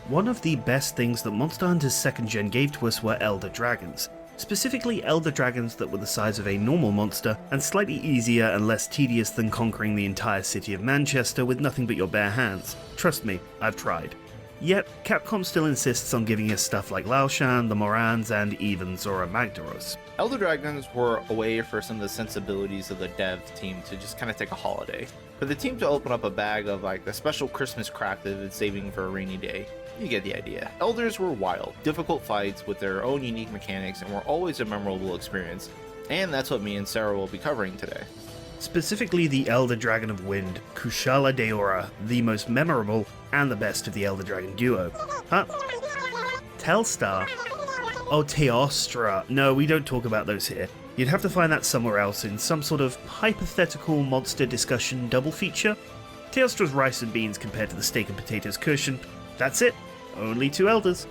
One of the best things that Monster Hunter's 2nd Gen gave to us were Elder Dragons. Specifically Elder Dragons that were the size of a normal monster and slightly easier and less tedious than conquering the entire city of Manchester with nothing but your bare hands. Trust me, I've tried. Yet, Capcom still insists on giving us stuff like Laoshan, the Morans, and even Zora Magdaros. Elder Dragons were a way for some of the sensibilities of the dev team to just kind of take a holiday. For the team to open up a bag of like a special Christmas crap they've been saving for a rainy day. You get the idea. Elders were wild, difficult fights with their own unique mechanics and were always a memorable experience. And that's what me and Sarah will be covering today. Specifically the Elder Dragon of Wind, Kushala Daora, the most memorable and the best of the Elder Dragon duo. Huh? Telstar? Oh, Teostra. No, we don't talk about those here. You'd have to find that somewhere else in some sort of hypothetical monster discussion double feature. Teostra's rice and beans compared to the steak and potatoes cushion. That's it. Only 2 elders.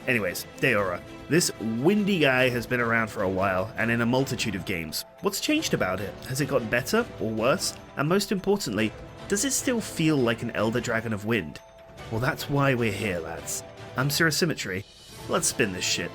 Anyways, Daora. This windy guy has been around for a while, and in a multitude of games. What's changed about it? Has it gotten better, or worse? And most importantly, does it still feel like an Elder Dragon of Wind? Well, that's why we're here, lads. I'm CeraCymmetry. Let's spin this shit.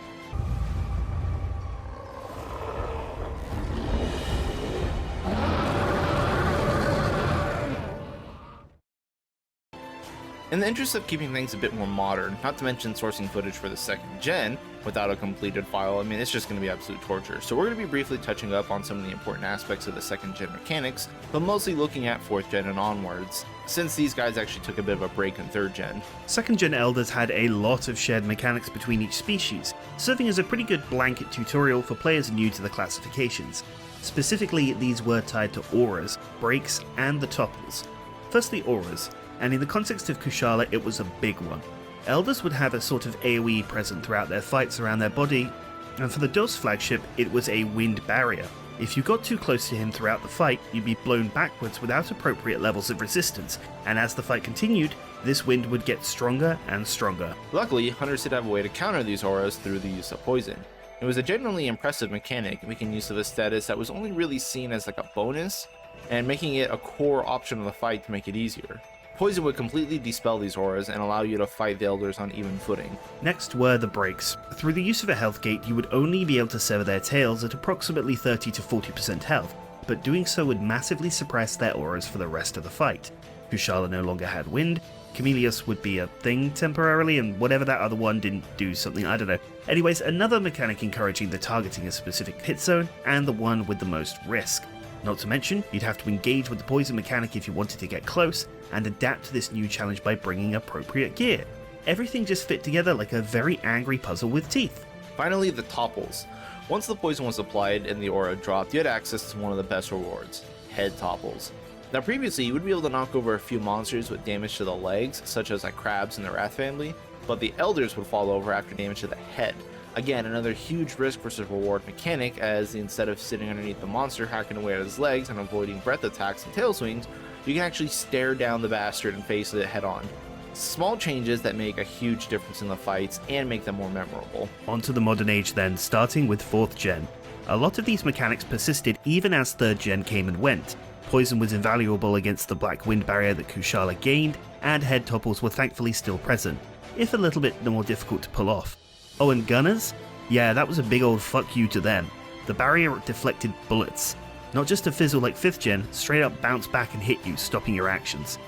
In the interest of keeping things a bit more modern, not to mention sourcing footage for the 2nd Gen without a completed file, I mean it's just going to be absolute torture. So we're going to be briefly touching up on some of the important aspects of the 2nd Gen mechanics, but mostly looking at 4th Gen and onwards, since these guys actually took a bit of a break in 3rd Gen. 2nd Gen Elders had a lot of shared mechanics between each species, serving as a pretty good blanket tutorial for players new to the classifications. Specifically, these were tied to auras, breaks, and the topples. Firstly, auras. And in the context of Kushala, it was a big one. Elders would have a sort of AoE present throughout their fights around their body, and for the DOS flagship, it was a wind barrier. If you got too close to him throughout the fight, you'd be blown backwards without appropriate levels of resistance, and as the fight continued, this wind would get stronger and stronger. Luckily, hunters did have a way to counter these auras through the use of poison. It was a genuinely impressive mechanic, making use of a status that was only really seen as like a bonus, and making it a core option of the fight to make it easier. Poison would completely dispel these auras and allow you to fight the elders on even footing. Next were the breaks. Through the use of a health gate, you would only be able to sever their tails at approximately 30 to 40% health, but doing so would massively suppress their auras for the rest of the fight. Kushala no longer had wind, Chameleos would be a thing temporarily, and whatever that other one didn't do something, I don't know. Anyways, another mechanic encouraging the targeting a specific hit zone, and the one with the most risk. Not to mention, you'd have to engage with the poison mechanic if you wanted to get close, and adapt to this new challenge by bringing appropriate gear. Everything just fit together like a very angry puzzle with teeth. Finally, the topples. Once the poison was applied and the aura dropped, you had access to one of the best rewards, head topples. Now previously, you would be able to knock over a few monsters with damage to the legs, such as like crabs in the Wrath family, but the elders would fall over after damage to the head. Again, another huge risk versus reward mechanic, as instead of sitting underneath the monster hacking away at his legs and avoiding breath attacks and tail swings, you can actually stare down the bastard and face it head on. Small changes that make a huge difference in the fights and make them more memorable. Onto the modern age then, starting with 4th Gen. A lot of these mechanics persisted even as 3rd Gen came and went. Poison was invaluable against the black wind barrier that Kushala gained, and head topples were thankfully still present, if a little bit more difficult to pull off. Oh, and gunners? Yeah, that was a big old fuck you to them. The barrier deflected bullets. Not just to fizzle like 5th Gen, straight up bounce back and hit you, stopping your actions.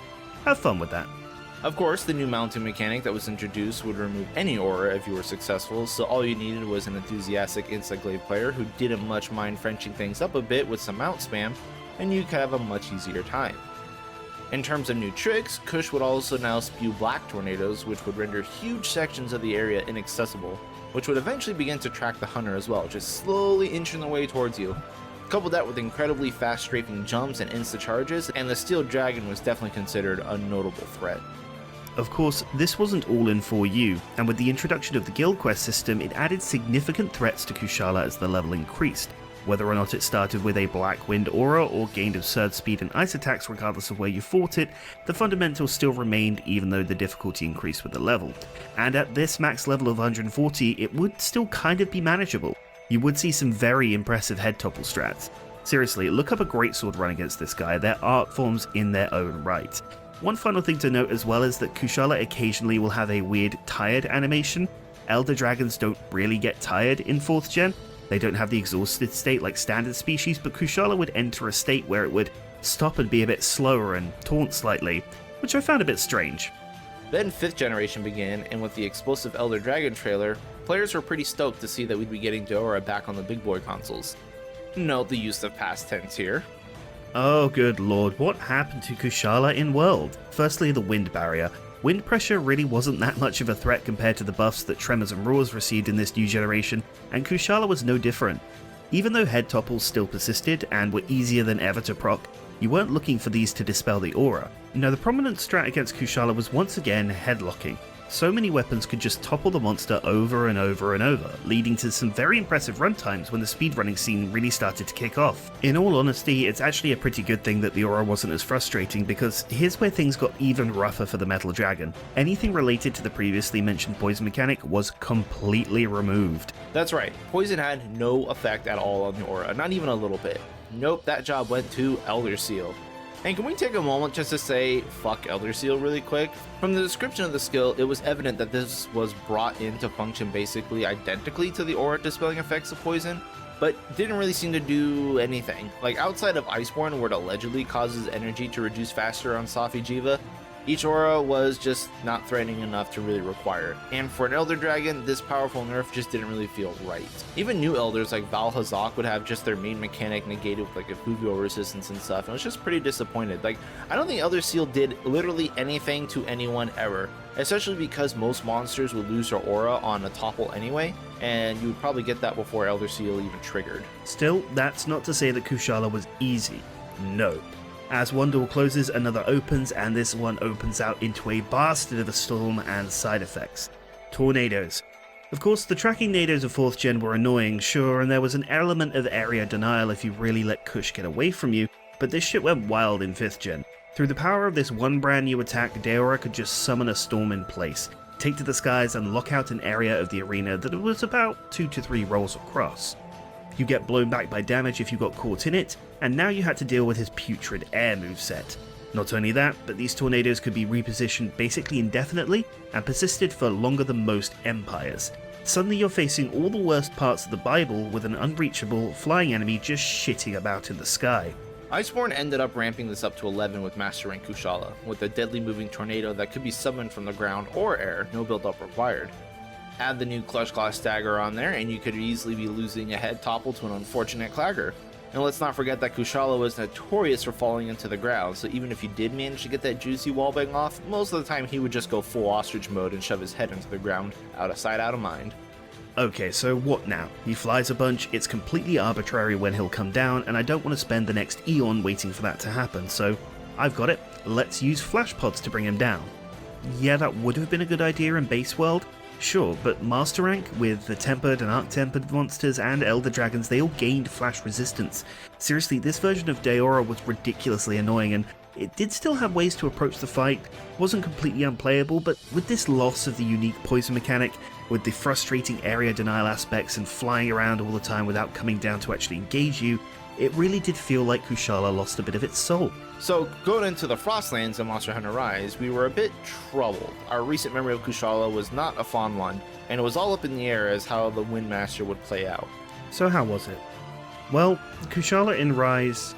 Have fun with that. Of course, the new mounting mechanic that was introduced would remove any aura if you were successful, so all you needed was an enthusiastic Instaglaive player who didn't much mind Frenching things up a bit with some mount spam, and you could have a much easier time. In terms of new tricks, Kush would also now spew black tornadoes, which would render huge sections of the area inaccessible, which would eventually begin to track the hunter as well, just slowly inching the way towards you. Couple that with incredibly fast strafing jumps and insta charges, and the steel dragon was definitely considered a notable threat. Of course, this wasn't all in 4U, and with the introduction of the guild quest system, it added significant threats to Kushala as the level increased. Whether or not it started with a black wind aura or gained absurd speed and ice attacks regardless of where you fought it, the fundamentals still remained even though the difficulty increased with the level. And at this max level of 140, it would still kind of be manageable. You would see some very impressive head topple strats. Seriously, look up a greatsword run against this guy, they're art forms in their own right. One final thing to note as well is that Kushala occasionally will have a weird tired animation. Elder Dragons don't really get tired in 4th gen. They don't have the exhausted state like standard species, but Kushala would enter a state where it would stop and be a bit slower and taunt slightly, which I found a bit strange. Then 5th generation began, and with the explosive Elder Dragon trailer, players were pretty stoked to see that we'd be getting Daora back on the big boy consoles. Note the use of past tense here. Oh good lord, what happened to Kushala in World? Firstly, the wind barrier. Wind pressure really wasn't that much of a threat compared to the buffs that Tremors and Roars received in this new generation, and Kushala was no different. Even though head topples still persisted and were easier than ever to proc, you weren't looking for these to dispel the aura. Now the prominent strat against Kushala was once again headlocking. So many weapons could just topple the monster over and over and over, leading to some very impressive runtimes when the speedrunning scene really started to kick off. In all honesty, it's actually a pretty good thing that the aura wasn't as frustrating, because here's where things got even rougher for the Metal Dragon. Anything related to the previously mentioned poison mechanic was completely removed. That's right, poison had no effect at all on the aura, not even a little bit. Nope, that job went to Elder Seal. And can we take a moment just to say fuck Elder Seal really quick? From the description of the skill, it was evident that this was brought into function basically identically to the aura dispelling effects of poison, but didn't really seem to do anything. Like outside of Iceborne, where it allegedly causes energy to reduce faster on Safi Jiva, each aura was just not threatening enough to really require it. And for an Elder Dragon, this powerful nerf just didn't really feel right. Even new Elders like Val Hazak would have just their main mechanic negated with like effluvio resistance and stuff, and I was just pretty disappointed. Like, I don't think Elder Seal did literally anything to anyone ever, especially because most monsters would lose their aura on a topple anyway, and you would probably get that before Elder Seal even triggered. Still, that's not to say that Kushala was easy. No. As one door closes, another opens, and this one opens out into a bastard of a storm and side effects. Tornadoes. Of course, the tracking nados of 4th gen were annoying, sure, and there was an element of area denial if you really let Kush get away from you, but this shit went wild in 5th gen. Through the power of this one brand new attack, Daora could just summon a storm in place, take to the skies and lock out an area of the arena that was about 2 to 3 rolls across. You get blown back by damage if you got caught in it, and now you had to deal with his putrid air moveset. Not only that, but these tornadoes could be repositioned basically indefinitely and persisted for longer than most empires. Suddenly you're facing all the worst parts of the Bible with an unreachable, flying enemy just shitting about in the sky. Iceborne ended up ramping this up to 11 with Master Rank Kushala, with a deadly moving tornado that could be summoned from the ground or air, no build-up required. Add the new Clutch Glass Dagger on there, and you could easily be losing a head topple to an unfortunate Clagger. And let's not forget that Kushala was notorious for falling into the ground, so even if you did manage to get that juicy wallbang off, most of the time he would just go full ostrich mode and shove his head into the ground, out of sight, out of mind. Okay, so what now? He flies a bunch, it's completely arbitrary when he'll come down, and I don't want to spend the next eon waiting for that to happen, so I've got it. Let's use flash pods to bring him down. Yeah, that would have been a good idea in base world. Sure, but Master Rank, with the Tempered and Arc-Tempered monsters and Elder Dragons, they all gained flash resistance. Seriously, this version of Daora was ridiculously annoying, and it did still have ways to approach the fight. Wasn't completely unplayable, but with this loss of the unique poison mechanic, with the frustrating area denial aspects and flying around all the time without coming down to actually engage you, it really did feel like Kushala lost a bit of its soul. So, going into the Frostlands in Monster Hunter Rise, we were a bit troubled. Our recent memory of Kushala was not a fond one, and it was all up in the air as how the Windmaster would play out. So how was it? Well, Kushala in Rise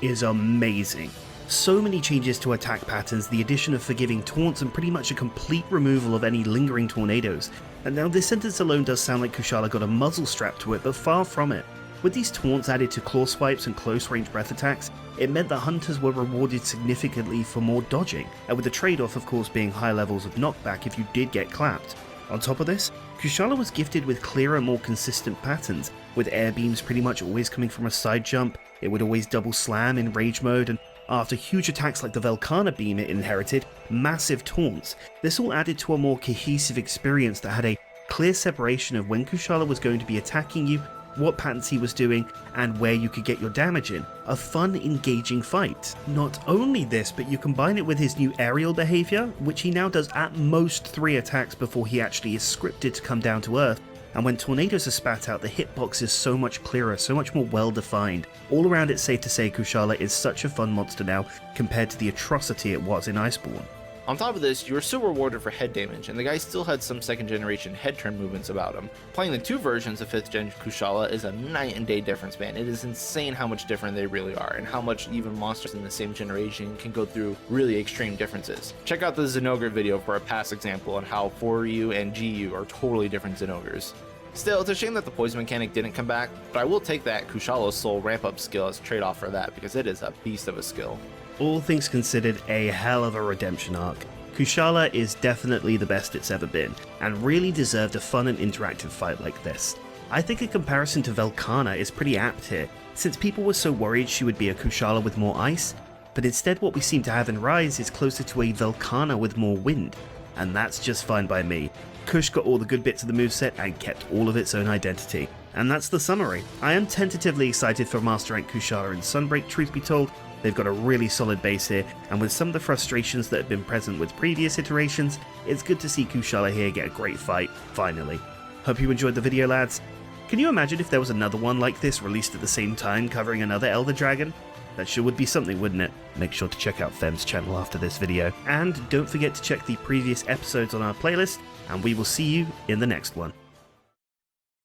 is amazing. So many changes to attack patterns, the addition of forgiving taunts, and pretty much a complete removal of any lingering tornadoes. And now this sentence alone does sound like Kushala got a muzzle strapped to it, but far from it. With these taunts added to claw swipes and close range breath attacks, it meant that hunters were rewarded significantly for more dodging, and with the trade-off of course being high levels of knockback if you did get clapped. On top of this, Kushala was gifted with clearer, more consistent patterns, with air beams pretty much always coming from a side jump, it would always double slam in rage mode, and after huge attacks like the Velkhana beam it inherited, massive taunts. This all added to a more cohesive experience that had a clear separation of when Kushala was going to be attacking you, what patterns he was doing, and where you could get your damage in. A fun, engaging fight. Not only this, but you combine it with his new aerial behavior, which he now does at most 3 attacks before he actually is scripted to come down to earth, and when tornadoes are spat out, the hitbox is so much clearer, so much more well defined. All around, it's safe to say Kushala is such a fun monster now compared to the atrocity it was in Iceborne. On top of this, you were still rewarded for head damage, and the guy still had some 2nd generation head turn movements about him. Playing the 2 versions of 5th gen Kushala is a night and day difference, man. It is insane how much different they really are, and how much even monsters in the same generation can go through really extreme differences. Check out the Zenogre video for a past example on how 4U and GU are totally different Zenogres. Still, it's a shame that the poison mechanic didn't come back, but I will take that Kushala's soul ramp up skill as a trade-off for that, because it is a beast of a skill. All things considered, a hell of a redemption arc. Kushala is definitely the best it's ever been, and really deserved a fun and interactive fight like this. I think a comparison to Velkhana is pretty apt here, since people were so worried she would be a Kushala with more ice, but instead what we seem to have in Rise is closer to a Velkhana with more wind, and that's just fine by me. Kush got all the good bits of the moveset and kept all of its own identity. And that's the summary. I am tentatively excited for Master Rank Kushala and Sunbreak, truth be told. They've got a really solid base here, and with some of the frustrations that have been present with previous iterations, it's good to see Kushala here get a great fight, finally. Hope you enjoyed the video, lads. Can you imagine if there was another one like this released at the same time covering another Elder Dragon? That sure would be something, wouldn't it? Make sure to check out Phem's channel after this video, and don't forget to check the previous episodes on our playlist, and we will see you in the next one.